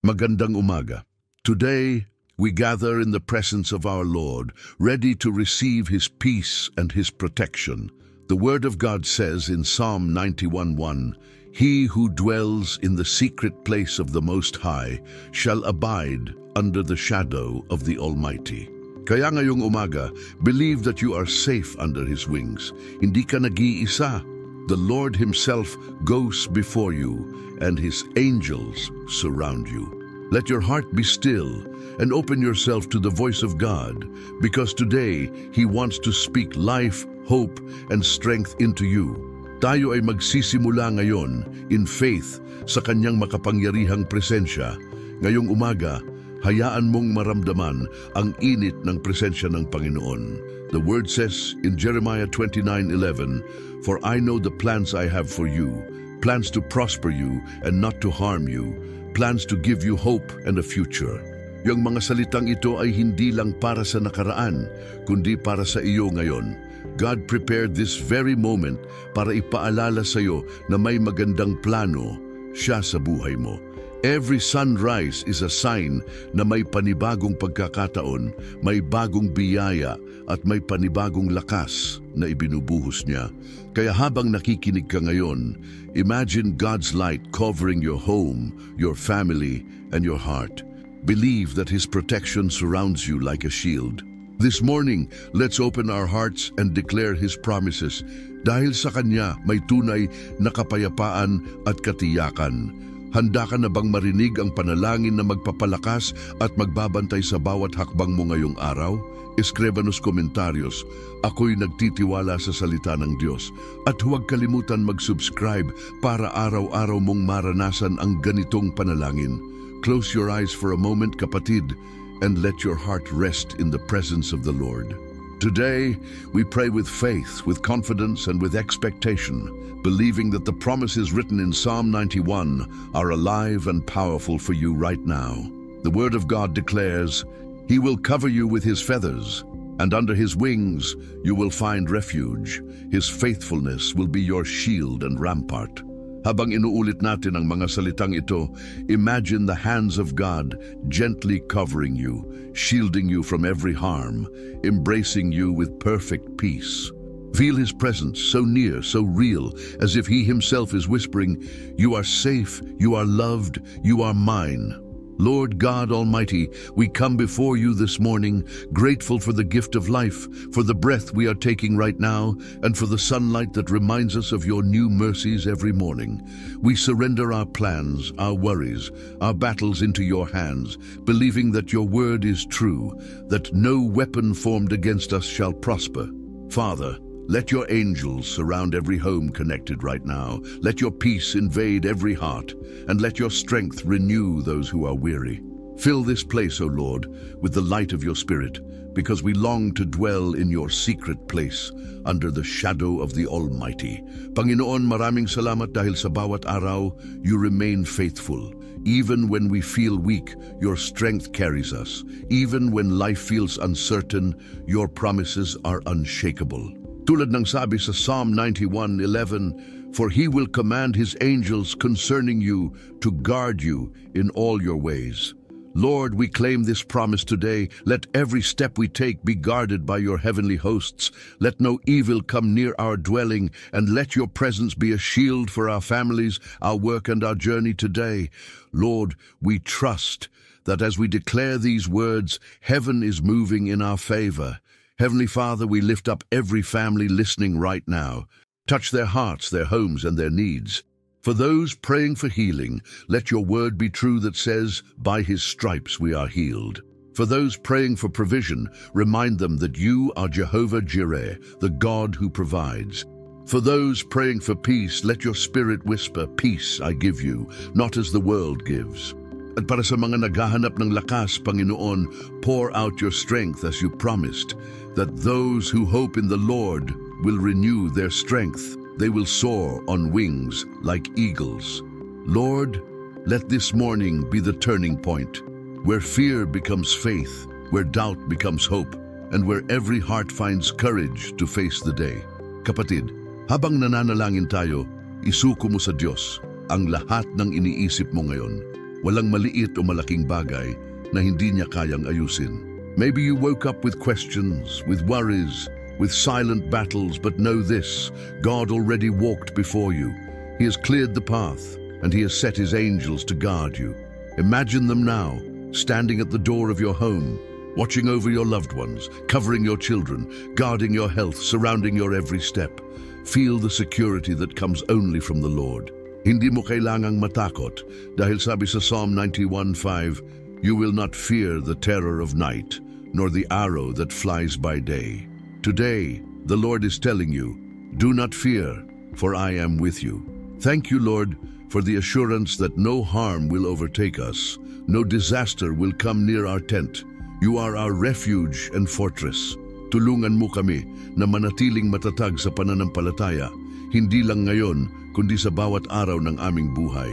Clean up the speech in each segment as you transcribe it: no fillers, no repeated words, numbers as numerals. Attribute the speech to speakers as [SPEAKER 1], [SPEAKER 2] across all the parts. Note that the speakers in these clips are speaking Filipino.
[SPEAKER 1] Magandang umaga. Today, we gather in the presence of our Lord, ready to receive His peace and His protection. The Word of God says in Psalm 91:1, "He who dwells in the secret place of the Most High shall abide under the shadow of the Almighty." Kaya ngayong umaga, believe that you are safe under His wings. Hindi ka nag-iisa. The Lord Himself goes before you, and His angels surround you. Let your heart be still and open yourself to the voice of God, because today He wants to speak life, hope, and strength into you. Tayo ay magsisimula ngayon in faith sa Kanyang makapangyarihang presensya. Ngayong umaga, hayaan mong maramdaman ang init ng presensya ng Panginoon. The Word says in Jeremiah 29:11, "For I know the plans I have for you, plans to prosper you and not to harm you, plans to give you hope and a future." Yung mga salitang ito ay hindi lang para sa nakaraan, kundi para sa iyo ngayon. God prepared this very moment para ipaalala sa iyo na may magandang plano siya sa buhay mo. Every sunrise is a sign na may panibagong pagkakataon, may bagong biyaya at may panibagong lakas na ibinubuhos niya. Kaya habang nakikinig ka ngayon, imagine God's light covering your home, your family, and your heart. Believe that His protection surrounds you like a shield. This morning, let's open our hearts and declare His promises. Dahil sa Kanya, may tunay na kapayapaan at katiyakan. Handa ka na bang marinig ang panalangin na magpapalakas at magbabantay sa bawat hakbang mo ngayong araw? Eskrebanos komentaryos. Ako'y nagtitiwala sa salita ng Diyos. At huwag kalimutan mag-subscribe para araw-araw mong maranasan ang ganitong panalangin. Close your eyes for a moment, kapatid, and let your heart rest in the presence of the Lord. Today, we pray with faith, with confidence, and with expectation, believing that the promises written in Psalm 91 are alive and powerful for you right now. The Word of God declares, "He will cover you with His feathers, and under His wings you will find refuge. His faithfulness will be your shield and rampart." Habang inuulit natin ang mga salitang ito, imagine the hands of God gently covering you, shielding you from every harm, embracing you with perfect peace. Feel His presence so near, so real, as if He Himself is whispering, "You are safe, you are loved, you are mine." Lord God Almighty, we come before you this morning, grateful for the gift of life, for the breath we are taking right now, and for the sunlight that reminds us of your new mercies every morning. We surrender our plans, our worries, our battles into your hands, believing that your word is true, that no weapon formed against us shall prosper. Father, let your angels surround every home connected right now. Let your peace invade every heart, and let your strength renew those who are weary. Fill this place, O Lord, with the light of your Spirit, because we long to dwell in your secret place, under the shadow of the Almighty. Panginoon, maraming salamat dahil sa bawat araw, you remain faithful. Even when we feel weak, your strength carries us. Even when life feels uncertain, your promises are unshakable. Tulad ng sabi sa Psalm 91:11, "For He will command His angels concerning you to guard you in all your ways." Lord, we claim this promise today. Let every step we take be guarded by your heavenly hosts. Let no evil come near our dwelling, and let your presence be a shield for our families, our work, and our journey today. Lord, we trust that as we declare these words, heaven is moving in our favor. Heavenly Father, we lift up every family listening right now. Touch their hearts, their homes, and their needs. For those praying for healing, let your word be true that says, "By His stripes we are healed." For those praying for provision, remind them that you are Jehovah Jireh, the God who provides. For those praying for peace, let your spirit whisper, "Peace I give you, not as the world gives." At para sa mga naghahanap ng lakas, Panginoon, pour out your strength as you promised, that those who hope in the Lord will renew their strength. They will soar on wings like eagles. Lord, let this morning be the turning point, where fear becomes faith, where doubt becomes hope, and where every heart finds courage to face the day. Kapatid, habang nananalangin tayo, isuko mo sa Diyos ang lahat ng iniisip mo ngayon. Walang maliit o malaking bagay na hindi niya kayang ayusin. Maybe you woke up with questions, with worries, with silent battles, but know this: God already walked before you. He has cleared the path, and He has set His angels to guard you. Imagine them now, standing at the door of your home, watching over your loved ones, covering your children, guarding your health, surrounding your every step. Feel the security that comes only from the Lord. Hindi mo kailangang matakot dahil sabi sa Psalm 91:5, "You will not fear the terror of night, nor the arrow that flies by day." Today, the Lord is telling you, do not fear, for I am with you. Thank you, Lord, for the assurance that no harm will overtake us, no disaster will come near our tent. You are our refuge and fortress. Tulungan mo kami na manatiling matatag sa pananampalataya, hindi lang ngayon, kundi sa bawat araw ng aming buhay.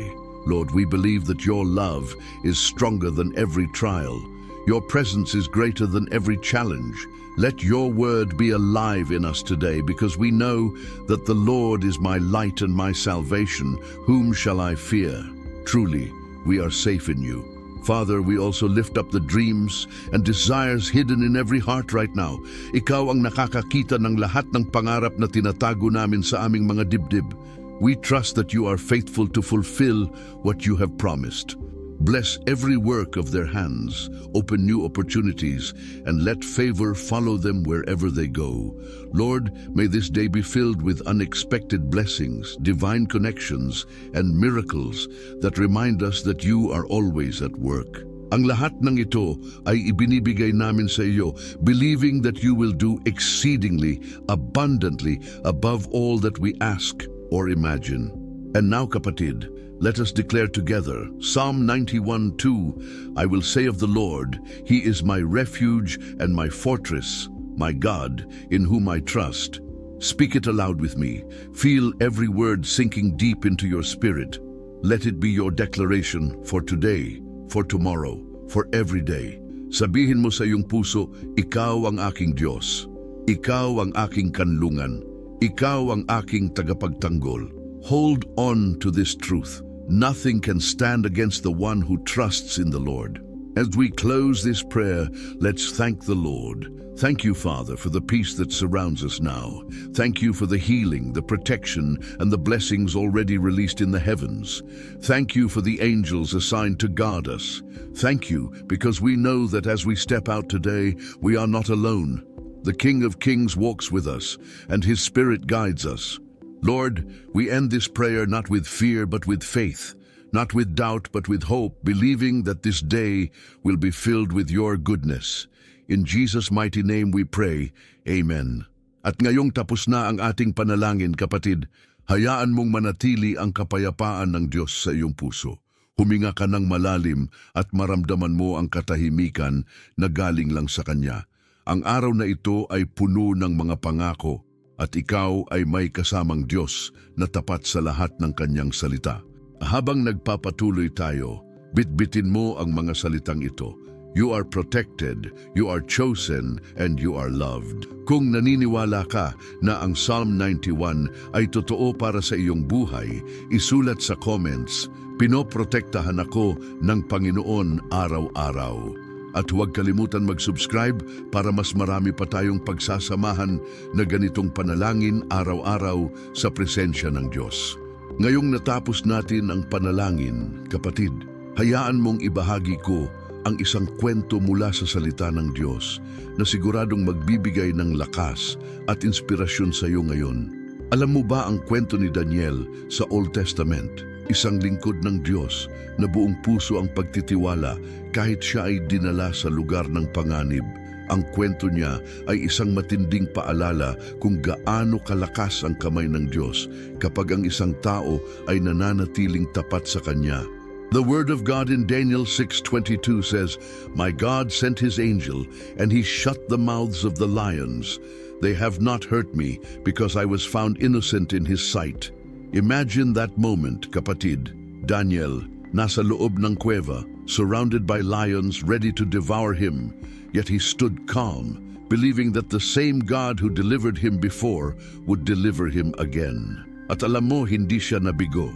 [SPEAKER 1] Lord, we believe that your love is stronger than every trial. Your presence is greater than every challenge. Let your word be alive in us today, because we know that the Lord is my light and my salvation. Whom shall I fear? Truly, we are safe in you. Father, we also lift up the dreams and desires hidden in every heart right now. Ikaw ang nakakakita ng lahat ng pangarap na tinatago namin sa aming mga dibdib. We trust that you are faithful to fulfill what you have promised. Bless every work of their hands, open new opportunities, and let favor follow them wherever they go. Lord, may this day be filled with unexpected blessings, divine connections, and miracles that remind us that you are always at work. Ang lahat ng ito ay ibinibigay namin sa iyo, believing that you will do exceedingly, abundantly, above all that we ask or imagine. And now, kapatid, let us declare together Psalm 91:2. I will say of the Lord, He is my refuge and my fortress, my God, in whom I trust. Speak it aloud with me. Feel every word sinking deep into your spirit. Let it be your declaration for today, for tomorrow, for every day. Sabihin mo sa iyong puso, ikaw ang aking Diyos. Ikaw ang aking kanlungan. Ikaw ang aking tagapagtanggol. Hold on to this truth. Nothing can stand against the one who trusts in the Lord. As we close this prayer, let's thank the Lord. Thank you, Father, for the peace that surrounds us now. Thank you for the healing, the protection, and the blessings already released in the heavens. Thank you for the angels assigned to guard us. Thank you, because we know that as we step out today, we are not alone. The King of Kings walks with us, and His Spirit guides us. Lord, we end this prayer not with fear but with faith, not with doubt but with hope, believing that this day will be filled with your goodness. In Jesus' mighty name we pray, Amen. At ngayong tapos na ang ating panalangin, kapatid, hayaan mong manatili ang kapayapaan ng Diyos sa iyong puso. Huminga ka ng malalim at maramdaman mo ang katahimikan na galing lang sa Kanya. Ang araw na ito ay puno ng mga pangako, at ikaw ay may kasamang Diyos na tapat sa lahat ng Kanyang salita. Habang nagpapatuloy tayo, bitbitin mo ang mga salitang ito. You are protected, you are chosen, and you are loved. Kung naniniwala ka na ang Psalm 91 ay totoo para sa iyong buhay, isulat sa comments, "Pinoprotektahan ako ng Panginoon araw-araw." At huwag kalimutan mag-subscribe para mas marami pa tayong pagsasamahan na ganitong panalangin araw-araw sa presensya ng Diyos. Ngayong natapos natin ang panalangin, kapatid, hayaan mong ibahagi ko ang isang kwento mula sa salita ng Diyos na siguradong magbibigay ng lakas at inspirasyon sa iyo ngayon. Alam mo ba ang kwento ni Daniel sa Old Testament? Isang lingkod ng Diyos na buong puso ang pagtitiwala kahit siya ay dinala sa lugar ng panganib. Ang kwento niya ay isang matinding paalala kung gaano kalakas ang kamay ng Diyos kapag ang isang tao ay nananatiling tapat sa Kanya. The word of God in Daniel 6:22 says, "My God sent His angel, and He shut the mouths of the lions. They have not hurt me, because I was found innocent in His sight." Imagine that moment, kapatid. Daniel, nasa loob ng kuweba, surrounded by lions ready to devour him, yet he stood calm, believing that the same God who delivered him before would deliver him again. At alam mo, hindi siya nabigo.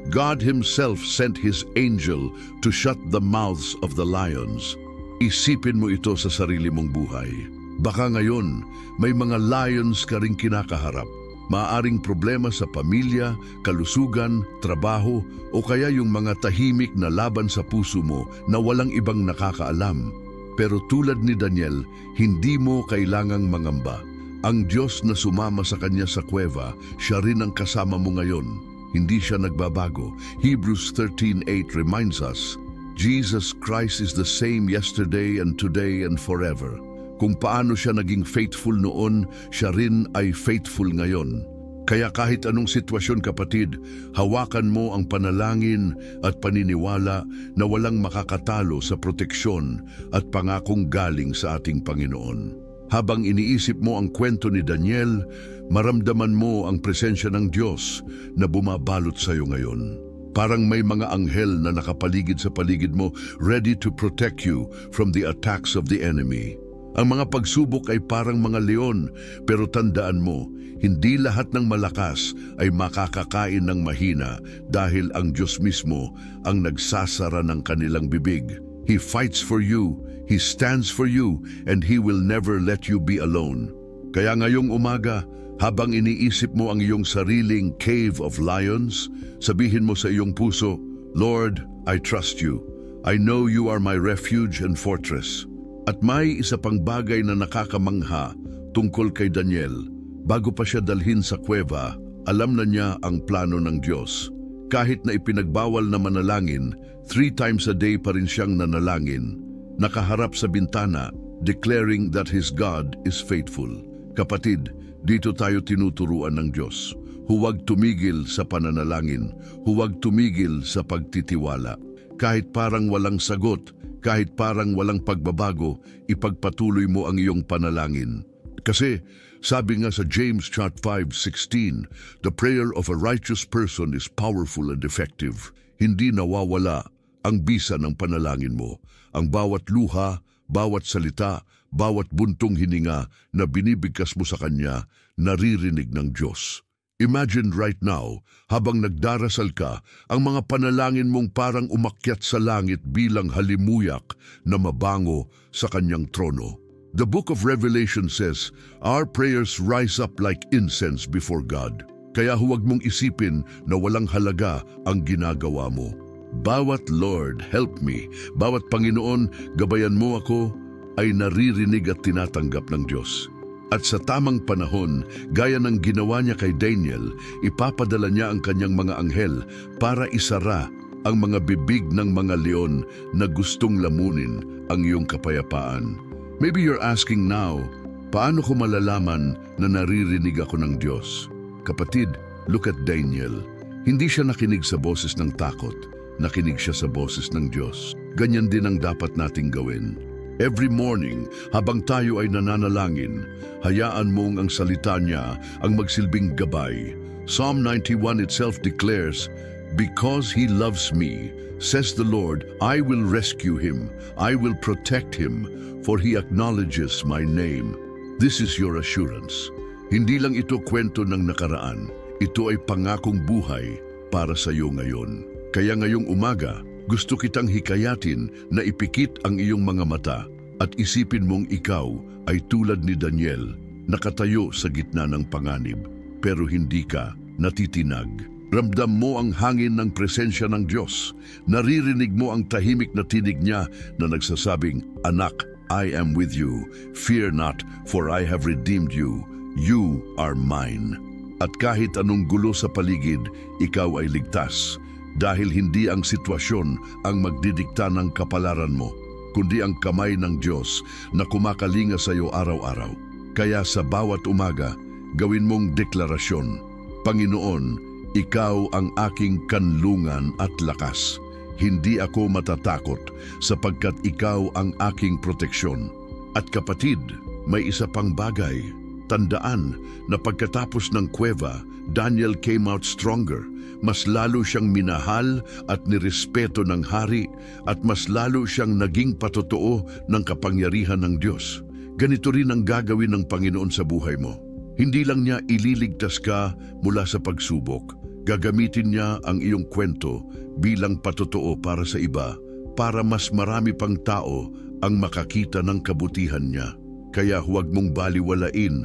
[SPEAKER 1] God Himself sent His angel to shut the mouths of the lions. Isipin mo ito sa sarili mong buhay. Baka ngayon, may mga lions ka ring kinakaharap. Maaaring problema sa pamilya, kalusugan, trabaho, o kaya yung mga tahimik na laban sa puso mo na walang ibang nakakaalam. Pero tulad ni Daniel, hindi mo kailangang mangamba. Ang Diyos na sumama sa kanya sa kuweba, siya rin ang kasama mo ngayon. Hindi siya nagbabago. Hebrews 13:8 reminds us, Jesus Christ is the same yesterday and today and forever. Kung paano siya naging faithful noon, siya rin ay faithful ngayon. Kaya kahit anong sitwasyon, kapatid, hawakan mo ang panalangin at paniniwala na walang makakatalo sa proteksyon at pangakong galing sa ating Panginoon. Habang iniisip mo ang kwento ni Daniel, maramdaman mo ang presensya ng Diyos na bumabalot sa iyo ngayon. Parang may mga anghel na nakapaligid sa paligid mo, ready to protect you from the attacks of the enemy. Ang mga pagsubok ay parang mga leon, pero tandaan mo, hindi lahat ng malakas ay makakakain ng mahina dahil ang Diyos mismo ang nagsasara ng kanilang bibig. He fights for you, He stands for you, and He will never let you be alone. Kaya ngayong umaga, habang iniisip mo ang iyong sariling cave of lions, sabihin mo sa iyong puso, Lord, I trust you. I know you are my refuge and fortress. At may isa pang bagay na nakakamangha tungkol kay Daniel. Bago pa siya dalhin sa kuweba, alam na niya ang plano ng Diyos. Kahit na ipinagbawal na manalangin, 3 times a day pa rin siyang nanalangin. Nakaharap sa bintana, declaring that his God is faithful. Kapatid, dito tayo tinuturuan ng Diyos. Huwag tumigil sa pananalangin. Huwag tumigil sa pagtitiwala. Kahit parang walang sagot, kahit parang walang pagbabago, ipagpatuloy mo ang iyong panalangin. Kasi sabi nga sa James 5:16, the prayer of a righteous person is powerful and effective. Hindi nawawala ang bisa ng panalangin mo. Ang bawat luha, bawat salita, bawat buntong hininga na binibigkas mo sa Kanya, naririnig ng Diyos. Imagine right now, habang nagdarasal ka, ang mga panalangin mong parang umakyat sa langit bilang halimuyak na mabango sa Kanyang trono. The book of Revelation says, our prayers rise up like incense before God. Kaya huwag mong isipin na walang halaga ang ginagawa mo. Bawat Lord, help me, bawat Panginoon, gabayan mo ako, ay naririnig at tinatanggap ng Diyos. At sa tamang panahon, gaya ng ginawa niya kay Daniel, ipapadala niya ang kanyang mga anghel para isara ang mga bibig ng mga leon na gustong lamunin ang iyong kapayapaan. Maybe you're asking now, paano ko malalaman na naririnig ako ng Diyos? Kapatid, look at Daniel. Hindi siya nakinig sa boses ng takot, nakinig siya sa boses ng Diyos. Ganyan din ang dapat nating gawin. Every morning, habang tayo ay nananalangin, hayaan mong ang salita niya ang magsilbing gabay. Psalm 91 itself declares, because He loves me, says the Lord, I will rescue Him, I will protect Him, for He acknowledges my name. This is your assurance. Hindi lang ito kwento ng nakaraan, ito ay pangakong buhay para sa iyo ngayon. Kaya ngayong umaga, gusto kitang hikayatin na ipikit ang iyong mga mata at isipin mong ikaw ay tulad ni Daniel, nakatayo sa gitna ng panganib, pero hindi ka natitinag. Ramdam mo ang hangin ng presensya ng Diyos. Naririnig mo ang tahimik na tinig niya na nagsasabing, Anak, I am with you. Fear not, for I have redeemed you. You are mine. At kahit anong gulo sa paligid, ikaw ay ligtas. Dahil hindi ang sitwasyon ang magdidikta ng kapalaran mo, kundi ang kamay ng Diyos na kumakalinga sa iyo araw-araw. Kaya sa bawat umaga, gawin mong deklarasyon, Panginoon, Ikaw ang aking kanlungan at lakas. Hindi ako matatakot sapagkat Ikaw ang aking proteksyon. At kapatid, may isa pang bagay. Tandaan na pagkatapos ng kuweba, Daniel came out stronger. Mas lalo siyang minahal at nirespeto ng hari at mas lalo siyang naging patotoo ng kapangyarihan ng Diyos. Ganito rin ang gagawin ng Panginoon sa buhay mo. Hindi lang niya ililigtas ka mula sa pagsubok, Gagamitin niya ang iyong kwento bilang patotoo para sa iba, para mas marami pang tao ang makakita ng kabutihan niya. Kaya huwag mong baliwalain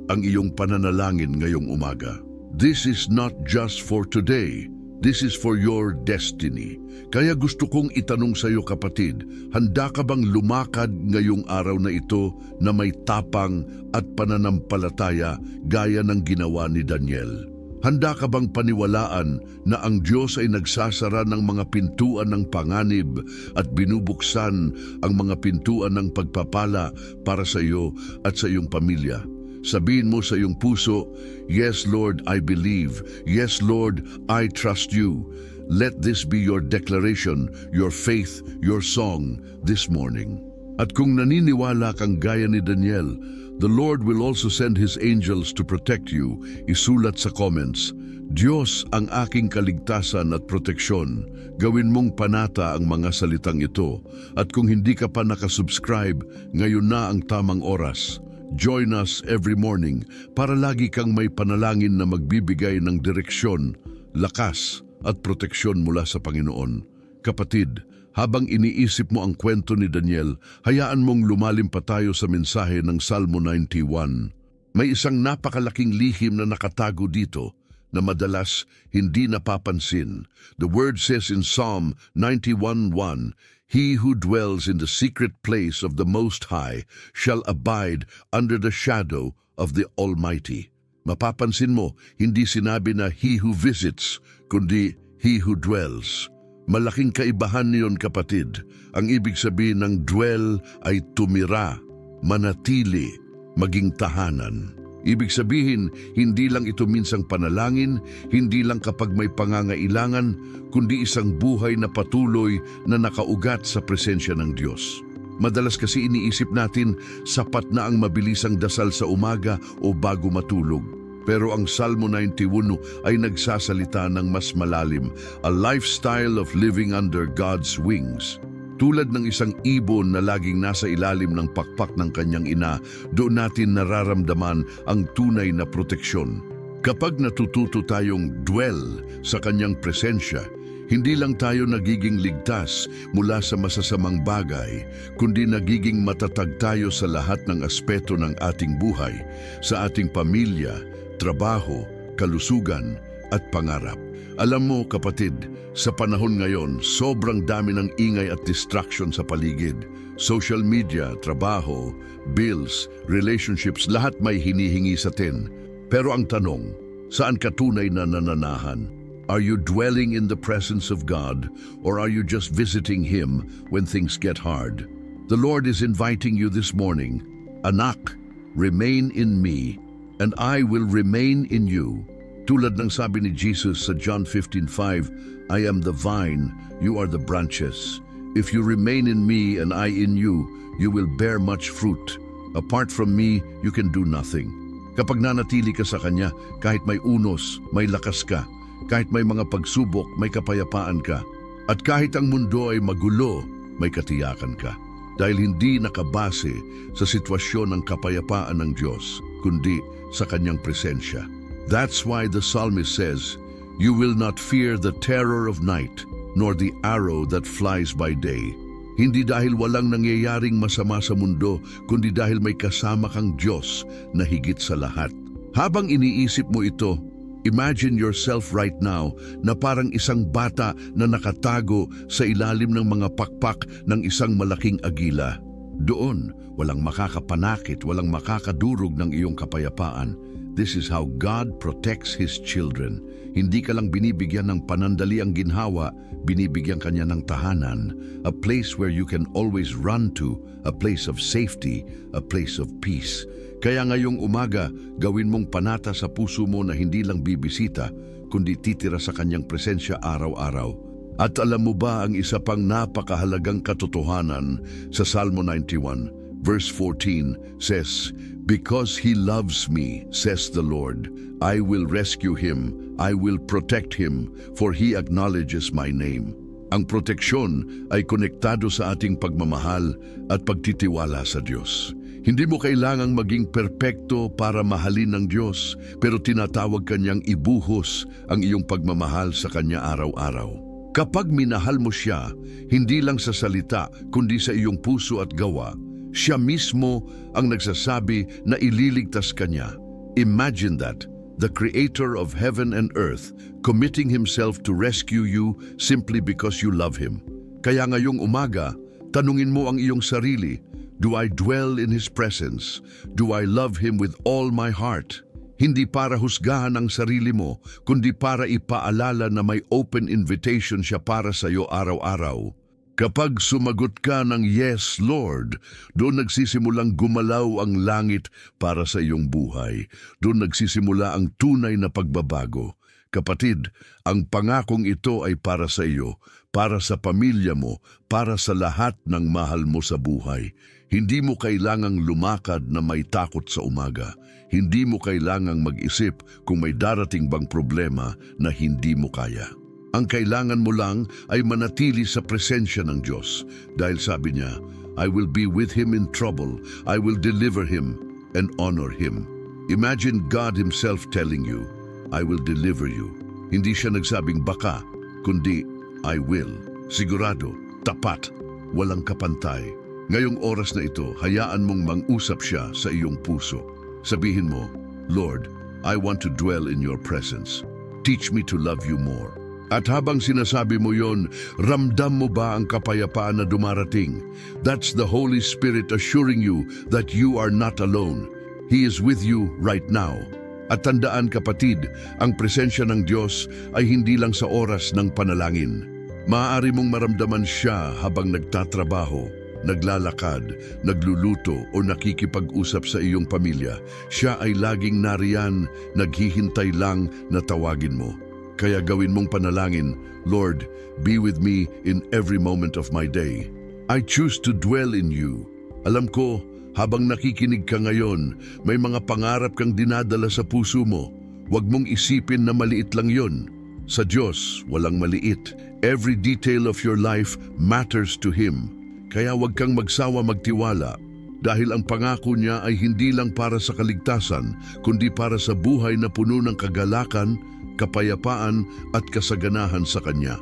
[SPEAKER 1] ang iyong pananalangin ngayong umaga. This is not just for today. This is for your destiny. Kaya gusto kong itanong sa iyo, kapatid, handa ka bang lumakad ngayong araw na ito na may tapang at pananampalataya gaya ng ginawa ni Daniel? Handa ka bang paniwalaan na ang Diyos ay nagsasara ng mga pintuan ng panganib at binubuksan ang mga pintuan ng pagpapala para sa iyo at sa iyong pamilya? Sabihin mo sa iyong puso, "Yes, Lord, I believe. Yes, Lord, I trust you." Let this be your declaration, your faith, your song this morning. At kung naniniwala kang gaya ni Daniel, the Lord will also send His angels to protect you. Isulat sa comments, "Diyos ang aking kaligtasan at proteksyon." Gawin mong panata ang mga salitang ito. At kung hindi ka pa nakasubscribe, ngayon na ang tamang oras. Join us every morning para lagi kang may panalangin na magbibigay ng direksyon, lakas at proteksyon mula sa Panginoon. Kapatid, habang iniisip mo ang kwento ni Daniel, hayaan mong lumalim pa tayo sa mensahe ng Salmo 91. May isang napakalaking lihim na nakatago dito na madalas hindi napapansin. The word says in Psalm 91:1, "He who dwells in the secret place of the Most High shall abide under the shadow of the Almighty." Mapapansin mo, hindi sinabi na "he who visits," kundi "he who dwells." Malaking kaibahan niyon, kapatid. Ang ibig sabihin ng dwell ay tumira, manatili, maging tahanan. Ibig sabihin, hindi lang ito minsang panalangin, hindi lang kapag may pangangailangan, kundi isang buhay na patuloy na nakaugat sa presensya ng Diyos. Madalas kasi iniisip natin, sapat na ang mabilisang dasal sa umaga o bago matulog. Pero ang Salmo 91 ay nagsasalita ng mas malalim, a lifestyle of living under God's wings. Tulad ng isang ibon na laging nasa ilalim ng pakpak ng kanyang ina, doon natin nararamdaman ang tunay na proteksyon. Kapag natututo tayong dwell sa kanyang presensya, hindi lang tayo nagiging ligtas mula sa masasamang bagay, kundi nagiging matatag tayo sa lahat ng aspeto ng ating buhay, sa ating pamilya, trabaho, kalusugan at pangarap. Alam mo, kapatid, sa panahon ngayon, sobrang dami ng ingay at distraction sa paligid. Social media, trabaho, bills, relationships, lahat may hinihingi sa atin. Pero ang tanong, saan ka tunay na nananahan? Are you dwelling in the presence of God, or are you just visiting Him when things get hard? The Lord is inviting you this morning, "Anak, remain in me, and I will remain in you." Tulad ng sabi ni Jesus sa John 15:5, "I am the vine, you are the branches. If you remain in me and I in you, you will bear much fruit. Apart from me, you can do nothing." Kapag nanatili ka sa Kanya, kahit may unos, may lakas ka. Kahit may mga pagsubok, may kapayapaan ka. At kahit ang mundo ay magulo, may katiyakan ka. Dahil hindi nakabase sa sitwasyon ng kapayapaan ng Diyos, kundi sa Kanyang presensya. That's why the psalmist says, "You will not fear the terror of night, nor the arrow that flies by day." Hindi dahil walang nangyayaring masama sa mundo, kundi dahil may kasama kang Diyos na higit sa lahat. Habang iniisip mo ito, imagine yourself right now na parang isang bata na nakatago sa ilalim ng mga pakpak ng isang malaking agila. Doon, walang makakapanakit, walang makakadurog ng iyong kapayapaan. This is how God protects His children. Hindi ka lang binibigyan ng panandaliang ginhawa, binibigyan kanya ng tahanan, a place where you can always run to, a place of safety, a place of peace. Kaya ngayong umaga, gawin mong panata sa puso mo na hindi lang bibisita, kundi titira sa kanyang presensya araw-araw. At alam mo ba ang isa pang napakahalagang katotohanan sa Salmo 91? Verse 14 says, "Because He loves me, says the Lord, I will rescue Him, I will protect Him, for He acknowledges my name." Ang proteksyon ay konektado sa ating pagmamahal at pagtitiwala sa Diyos. Hindi mo kailangang maging perpekto para mahalin ng Diyos, pero tinatawag Kanyang ibuhos ang iyong pagmamahal sa Kanya araw-araw. Kapag minahal mo siya, hindi lang sa salita, kundi sa iyong puso at gawa, siya mismo ang nagsasabi na ililigtas ka niya. Imagine that, the Creator of heaven and earth, committing Himself to rescue you simply because you love Him. Kaya ngayong umaga, tanungin mo ang iyong sarili, do I dwell in His presence? Do I love Him with all my heart? Hindi para husgahan ang sarili mo, kundi para ipaalala na may open invitation siya para sa iyo araw-araw. Kapag sumagot ka ng yes, Lord, doon nagsisimulang gumalaw ang langit para sa iyong buhay. Doon nagsisimula ang tunay na pagbabago. Kapatid, ang pangakong ito ay para sa iyo, para sa pamilya mo, para sa lahat ng mahal mo sa buhay. Hindi mo kailangang lumakad na may takot sa umaga. Hindi mo kailangang mag-isip kung may darating bang problema na hindi mo kaya. Ang kailangan mo lang ay manatili sa presensya ng Diyos. Dahil sabi niya, I will be with him in trouble. I will deliver him and honor him. Imagine God Himself telling you, I will deliver you. Hindi siya nagsabing baka, kundi I will. Sigurado, tapat, walang kapantay. Ngayong oras na ito, hayaan mong mang-usap siya sa iyong puso. Sabihin mo, Lord, I want to dwell in your presence. Teach me to love you more. At habang sinasabi mo yon, ramdam mo ba ang kapayapaan na dumarating? That's the Holy Spirit assuring you that you are not alone. He is with you right now. At tandaan kapatid, ang presensya ng Diyos ay hindi lang sa oras ng panalangin. Maaari mong maramdaman siya habang nagtatrabaho, naglalakad, nagluluto o nakikipag-usap sa iyong pamilya. Siya ay laging nariyan, naghihintay lang na tawagin mo. Kaya gawin mong panalangin, Lord, be with me in every moment of my day. I choose to dwell in you. Alam ko, habang nakikinig ka ngayon, may mga pangarap kang dinadala sa puso mo. Huwag mong isipin na maliit lang yon. Sa Diyos, walang maliit. Every detail of your life matters to Him. Kaya huwag kang magsawa magtiwala. Dahil ang pangako niya ay hindi lang para sa kaligtasan, kundi para sa buhay na puno ng kagalakan, kapayapaan at kasaganahan sa Kanya.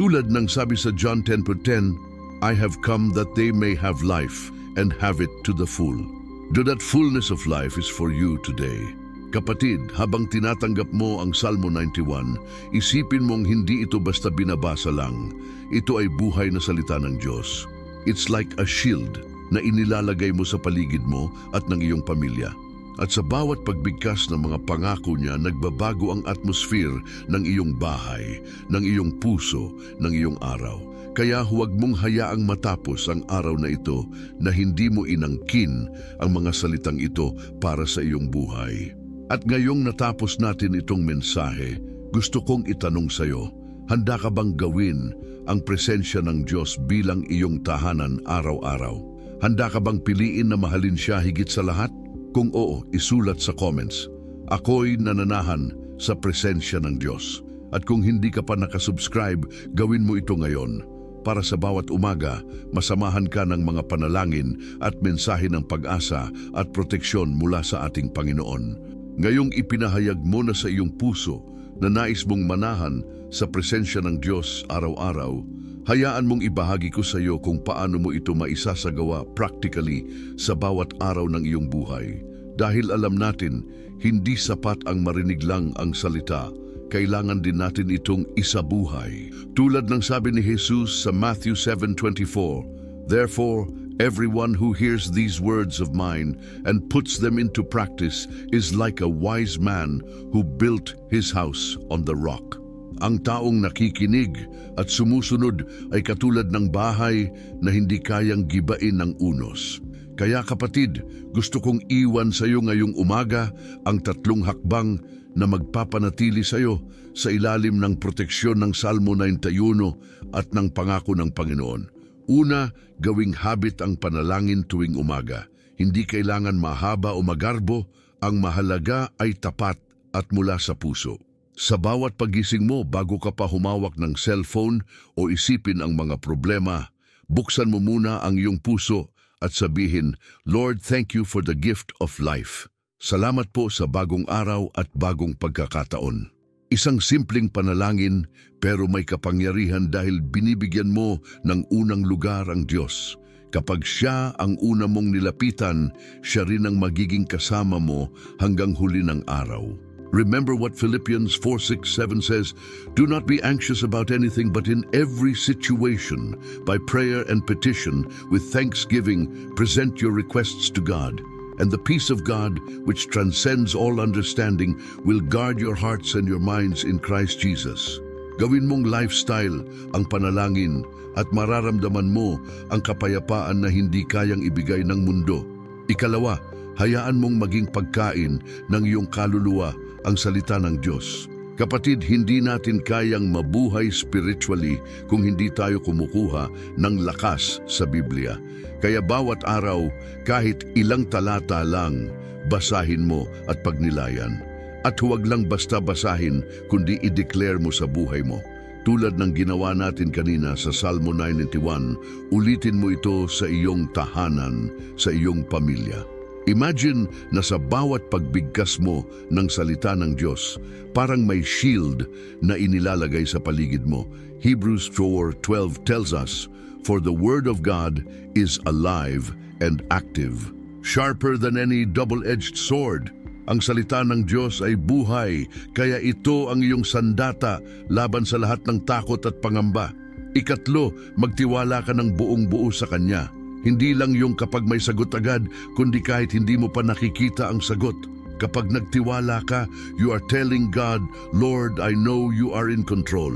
[SPEAKER 1] Tulad ng sabi sa John 10:10, I have come that they may have life and have it to the full. That fullness of life is for you today. Kapatid, habang tinatanggap mo ang Salmo 91, isipin mong hindi ito basta binabasa lang. Ito ay buhay na salita ng Diyos. It's like a shield na inilalagay mo sa paligid mo at ng iyong pamilya. At sa bawat pagbigkas ng mga pangako niya, nagbabago ang atmosphere ng iyong bahay, ng iyong puso, ng iyong araw. Kaya huwag mong hayaang matapos ang araw na ito na hindi mo inangkin ang mga salitang ito para sa iyong buhay. At ngayong natapos natin itong mensahe, gusto kong itanong sa iyo, handa ka bang gawin ang presensya ng Diyos bilang iyong tahanan araw-araw? Handa ka bang piliin na mahalin siya higit sa lahat? Kung oo, isulat sa comments. Ako'y nananahan sa presensya ng Diyos. At kung hindi ka pa nakasubscribe, gawin mo ito ngayon. Para sa bawat umaga, masamahan ka ng mga panalangin at mensahe ng pag-asa at proteksyon mula sa ating Panginoon. Ngayong ipinahayag mo na sa iyong puso na nais mong manahan sa presensya ng Diyos araw-araw, hayaan mong ibahagi ko sa iyo kung paano mo ito maisasagawa practically sa bawat araw ng iyong buhay. Dahil alam natin, hindi sapat ang marinig lang ang salita. Kailangan din natin itong isabuhay. Tulad ng sabi ni Jesus sa Matthew 7:24, Therefore, everyone who hears these words of mine and puts them into practice is like a wise man who built his house on the rock. Ang taong nakikinig at sumusunod ay katulad ng bahay na hindi kayang gibain ng unos. Kaya kapatid, gusto kong iwan sa iyo ngayong umaga ang 3 hakbang na magpapanatili sa iyo sa ilalim ng proteksyon ng Salmo 91 at ng pangako ng Panginoon. Una, gawing habit ang panalangin tuwing umaga. Hindi kailangan mahaba o magarbo, ang mahalaga ay tapat at mula sa puso. Sa bawat pagising mo bago ka pa humawak ng cellphone o isipin ang mga problema, buksan mo muna ang iyong puso at sabihin, Lord, thank you for the gift of life. Salamat po sa bagong araw at bagong pagkakataon. Isang simpleng panalangin pero may kapangyarihan dahil binibigyan mo ng unang lugar ang Diyos. Kapag siya ang una mong nilapitan, siya rin ang magiging kasama mo hanggang huli ng araw. Remember what Philippians 4:6-7 says, "Do not be anxious about anything, but in every situation, by prayer and petition, with thanksgiving, present your requests to God. And the peace of God, which transcends all understanding, will guard your hearts and your minds in Christ Jesus." Gawin mong lifestyle ang panalangin at mararamdaman mo ang kapayapaan na hindi kayang ibigay ng mundo. Ikalawa, hayaan mong maging pagkain ng iyong kaluluwa ang salita ng Diyos. Kapatid, hindi natin kayang mabuhay spiritually kung hindi tayo kumukuha ng lakas sa Biblia. Kaya bawat araw, kahit ilang talata lang, basahin mo at pagnilayan. At huwag lang basta basahin, kundi i-declare mo sa buhay mo. Tulad ng ginawa natin kanina sa Salmo 91, ulitin mo ito sa iyong tahanan, sa iyong pamilya. Imagine na sa bawat pagbigkas mo ng salita ng Diyos, parang may shield na inilalagay sa paligid mo. Hebrews 4:12 tells us, "For the word of God is alive and active, sharper than any double-edged sword." Ang salita ng Diyos ay buhay, kaya ito ang iyong sandata laban sa lahat ng takot at pangamba. Ikatlo, magtiwala ka ng buong buo sa Kanya. Hindi lang yung kapag may sagot agad, kundi kahit hindi mo pa nakikita ang sagot. Kapag nagtiwala ka, you are telling God, Lord, I know you are in control.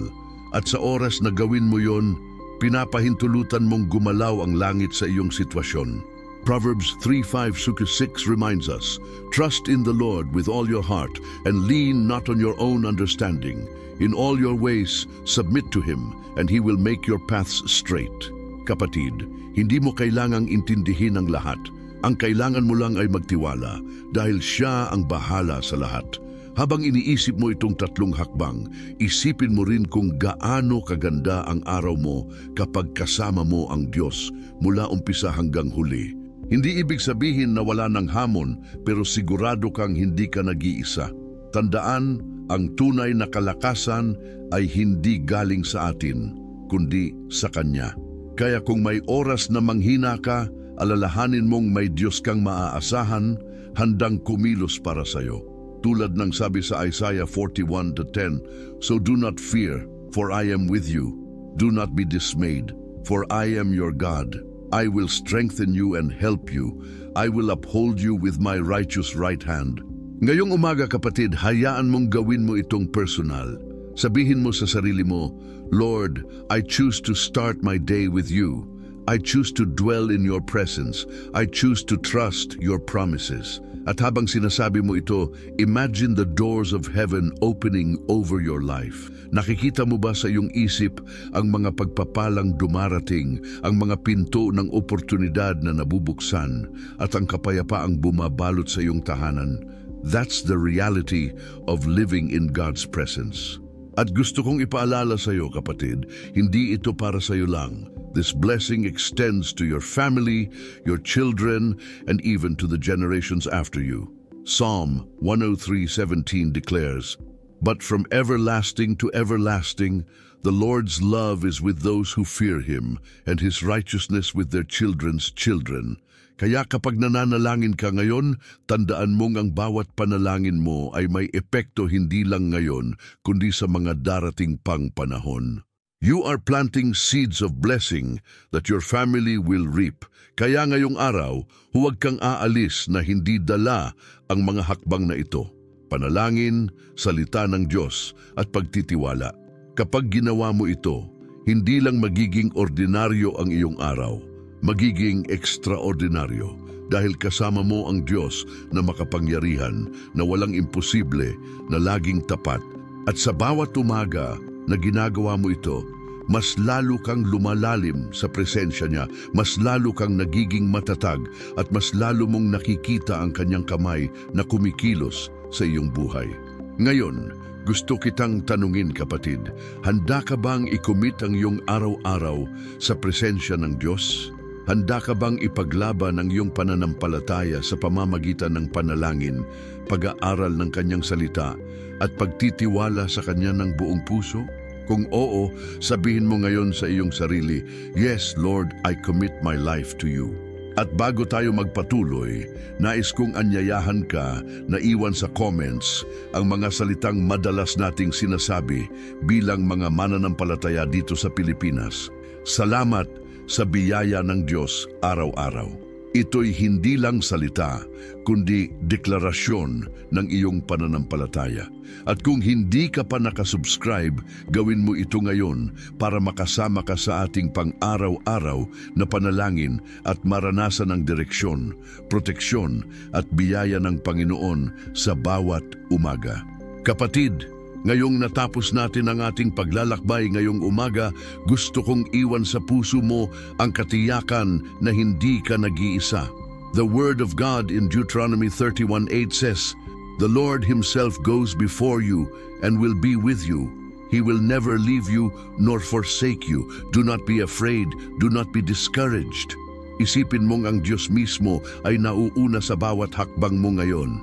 [SPEAKER 1] At sa oras na gawin mo yon, pinapahintulutan mong gumalaw ang langit sa iyong sitwasyon. Proverbs 3:5-6 reminds us, "Trust in the Lord with all your heart and lean not on your own understanding. In all your ways, submit to Him, and He will make your paths straight." Kapatid, hindi mo kailangang intindihin ang lahat. Ang kailangan mo lang ay magtiwala dahil siya ang bahala sa lahat. Habang iniisip mo itong tatlong hakbang, isipin mo rin kung gaano kaganda ang araw mo kapag kasama mo ang Diyos mula umpisa hanggang huli. Hindi ibig sabihin na wala ng hamon, pero sigurado kang hindi ka nag-iisa. Tandaan, ang tunay na kalakasan ay hindi galing sa atin, kundi sa Kanya. Kaya kung may oras na manghina ka, alalahanin mong may Diyos kang maaasahan, handang kumilos para sa iyo. Tulad ng sabi sa Isaiah 41:10, "So do not fear, for I am with you. Do not be dismayed, for I am your God. I will strengthen you and help you. I will uphold you with my righteous right hand." Ngayong umaga kapatid, hayaan mong gawin mo itong personal. Sabihin mo sa sarili mo, "Lord, I choose to start my day with you. I choose to dwell in your presence. I choose to trust your promises." At habang sinasabi mo ito, imagine the doors of heaven opening over your life. Nakikita mo ba sa iyong isip ang mga pagpapalang dumarating, ang mga pinto ng oportunidad na nabubuksan, at ang kapayapaang bumabalot sa iyong tahanan? That's the reality of living in God's presence. At gusto kong ipaalala sa iyo, kapatid, hindi ito para sa iyo lang. This blessing extends to your family, your children, and even to the generations after you. Psalm 103:17 declares, "But from everlasting to everlasting, the Lord's love is with those who fear Him, and His righteousness with their children's children." Kaya kapag nananalangin ka ngayon, tandaan mong ang bawat panalangin mo ay may epekto hindi lang ngayon, kundi sa mga darating pang panahon. You are planting seeds of blessing that your family will reap. Kaya ngayong araw, huwag kang aalis na hindi dala ang mga hakbang na ito. Panalangin, salita ng Diyos at pagtitiwala. Kapag ginawa mo ito, hindi lang magiging ordinaryo ang iyong araw, magiging extraordinaryo dahil kasama mo ang Diyos na makapangyarihan, na walang imposible, na laging tapat. At sa bawat umaga na ginagawa mo ito, mas lalo kang lumalalim sa presensya niya, mas lalo kang nagiging matatag, at mas lalo mong nakikita ang kanyang kamay na kumikilos sa iyong buhay. Ngayon, gusto kitang tanungin, kapatid, handa ka bang i-commit ang iyong araw-araw sa presensya ng Diyos? Handa ka bang ipaglaban ang iyong pananampalataya sa pamamagitan ng panalangin, pag-aaral ng kanyang salita, at pagtitiwala sa kanya ng buong puso? Kung oo, sabihin mo ngayon sa iyong sarili, "Yes, Lord, I commit my life to you." At bago tayo magpatuloy, nais kong anyayahan ka na iwan sa comments ang mga salitang madalas nating sinasabi bilang mga mananampalataya dito sa Pilipinas. Salamat sa biyaya ng Diyos araw-araw. Ito'y hindi lang salita, kundi deklarasyon ng iyong pananampalataya. At kung hindi ka pa nakasubscribe, gawin mo ito ngayon para makasama ka sa ating pang-araw-araw na panalangin at maranasan ang direksyon, proteksyon at biyaya ng Panginoon sa bawat umaga. Kapatid, ngayong natapos natin ang ating paglalakbay ngayong umaga, gusto kong iwan sa puso mo ang katiyakan na hindi ka nag-iisa. The Word of God in Deuteronomy 31:8 says, "The Lord Himself goes before you and will be with you. He will never leave you nor forsake you. Do not be afraid, do not be discouraged." Isipin mong ang Diyos mismo ay nauuna sa bawat hakbang mo ngayon.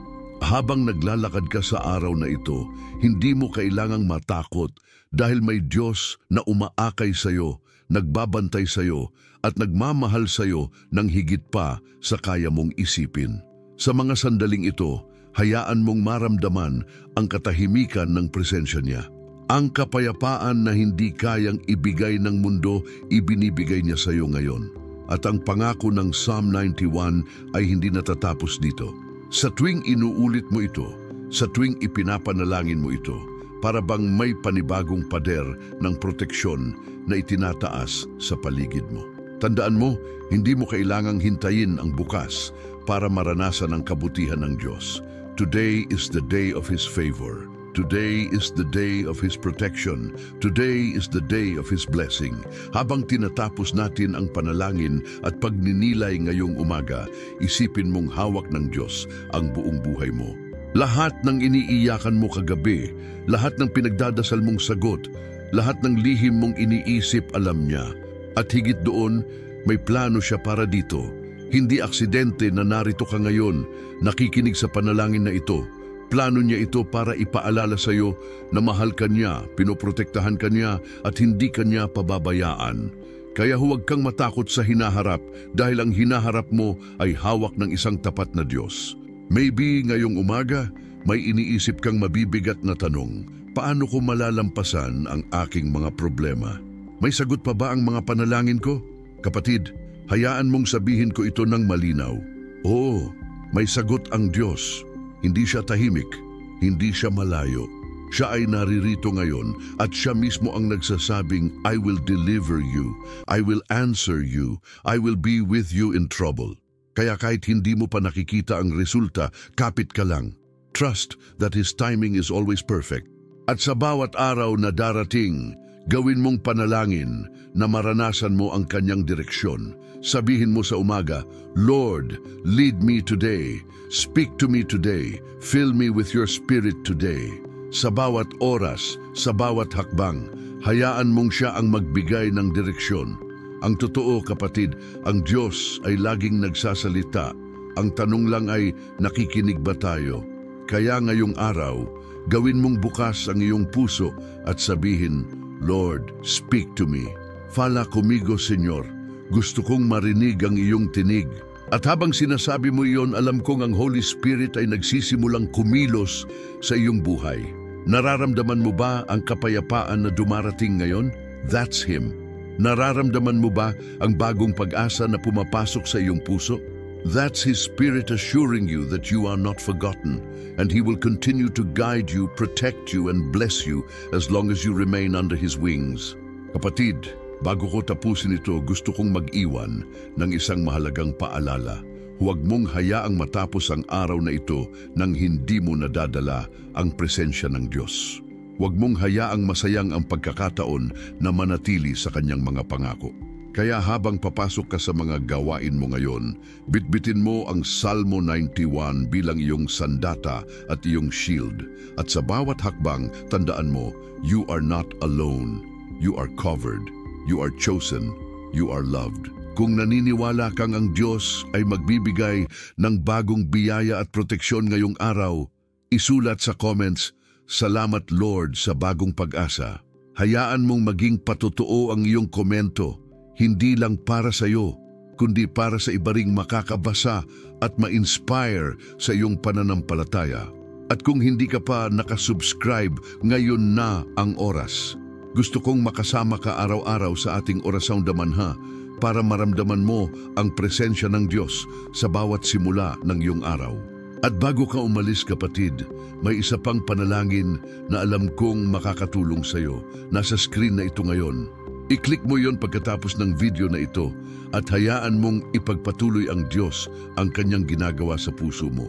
[SPEAKER 1] Habang naglalakad ka sa araw na ito, hindi mo kailangang matakot dahil may Diyos na umaakay sa iyo, nagbabantay sa iyo, at nagmamahal sa iyo ng higit pa sa kaya mong isipin. Sa mga sandaling ito, hayaan mong maramdaman ang katahimikan ng presensya niya. Ang kapayapaan na hindi kayang ibigay ng mundo, ibinibigay niya sa iyo ngayon. At ang pangako ng Psalm 91 ay hindi natatapos dito. Sa tuwing inuulit mo ito, sa tuwing ipinapanalangin mo ito, para bang may panibagong pader ng proteksyon na itinataas sa paligid mo. Tandaan mo, hindi mo kailangang hintayin ang bukas para maranasan ang kabutihan ng Diyos. Today is the day of His favor. Today is the day of His protection. Today is the day of His blessing. Habang tinatapos natin ang panalangin at pagninilay ngayong umaga, isipin mong hawak ng Diyos ang buong buhay mo. Lahat ng iniiyakan mo kagabi, lahat ng pinagdadasal mong sagot, lahat ng lihim mong iniisip alam niya. At higit doon, may plano siya para dito. Hindi aksidente na narito ka ngayon, nakikinig sa panalangin na ito. Plano niya ito para ipaalala sa iyo na mahal ka niya, pinoprotektahan ka niya at hindi ka niya pababayaan. Kaya huwag kang matakot sa hinaharap dahil ang hinaharap mo ay hawak ng isang tapat na Diyos. Maybe ngayong umaga, may iniisip kang mabibigat na tanong, paano ko malalampasan ang aking mga problema? May sagot pa ba ang mga panalangin ko? Kapatid, hayaan mong sabihin ko ito ng malinaw. Oo, may sagot ang Diyos. Hindi siya tahimik, hindi siya malayo. Siya ay naririto ngayon at siya mismo ang nagsasabing, "I will deliver you, I will answer you, I will be with you in trouble." Kaya kahit hindi mo pa nakikita ang resulta, kapit ka lang. Trust that His timing is always perfect. At sa bawat araw na darating, gawin mong panalangin na maranasan mo ang kanyang direksyon. Sabihin mo sa umaga, "Lord, lead me today. Speak to me today. Fill me with your Spirit today." Sa bawat oras, sa bawat hakbang, hayaan mong siya ang magbigay ng direksyon. Ang totoo, kapatid, ang Diyos ay laging nagsasalita. Ang tanong lang ay, nakikinig ba tayo? Kaya ngayong araw, gawin mong bukas ang iyong puso at sabihin, "Lord, speak to me. Fala conmigo, Señor. Gusto kong marinig ang iyong tinig." At habang sinasabi mo iyon, alam kong ang Holy Spirit ay nagsisimulang kumilos sa iyong buhay. Nararamdaman mo ba ang kapayapaan na dumarating ngayon? That's Him. Nararamdaman mo ba ang bagong pag-asa na pumapasok sa iyong puso? That's His Spirit assuring you that you are not forgotten, and He will continue to guide you, protect you, and bless you as long as you remain under His wings. Kapatid, bago ko tapusin ito, gusto kong mag-iwan ng isang mahalagang paalala. Huwag mong hayaang matapos ang araw na ito nang hindi mo nadadala ang presensya ng Diyos. Huwag mong hayaang masayang ang pagkakataon na manatili sa kanyang mga pangako. Kaya habang papasok ka sa mga gawain mo ngayon, bitbitin mo ang Salmo 91 bilang iyong sandata at iyong shield. At sa bawat hakbang, tandaan mo, you are not alone. You are covered. You are chosen. You are loved. Kung naniniwala kang ang Diyos ay magbibigay ng bagong biyaya at proteksyon ngayong araw, isulat sa comments, "Salamat Lord sa bagong pag-asa." Hayaan mong maging patotoo ang iyong komento, hindi lang para sa iyo, kundi para sa iba ring makakabasa at ma-inspire sa iyong pananampalataya. At kung hindi ka pa nakasubscribe, ngayon na ang oras. Gusto kong makasama ka araw-araw sa ating Orasang Damanha para maramdaman mo ang presensya ng Diyos sa bawat simula ng iyong araw. At bago ka umalis kapatid, may isa pang panalangin na alam kong makakatulong sa iyo. Nasa screen na ito ngayon. I-click mo yon pagkatapos ng video na ito at hayaan mong ipagpatuloy ang Diyos ang kanyang ginagawa sa puso mo.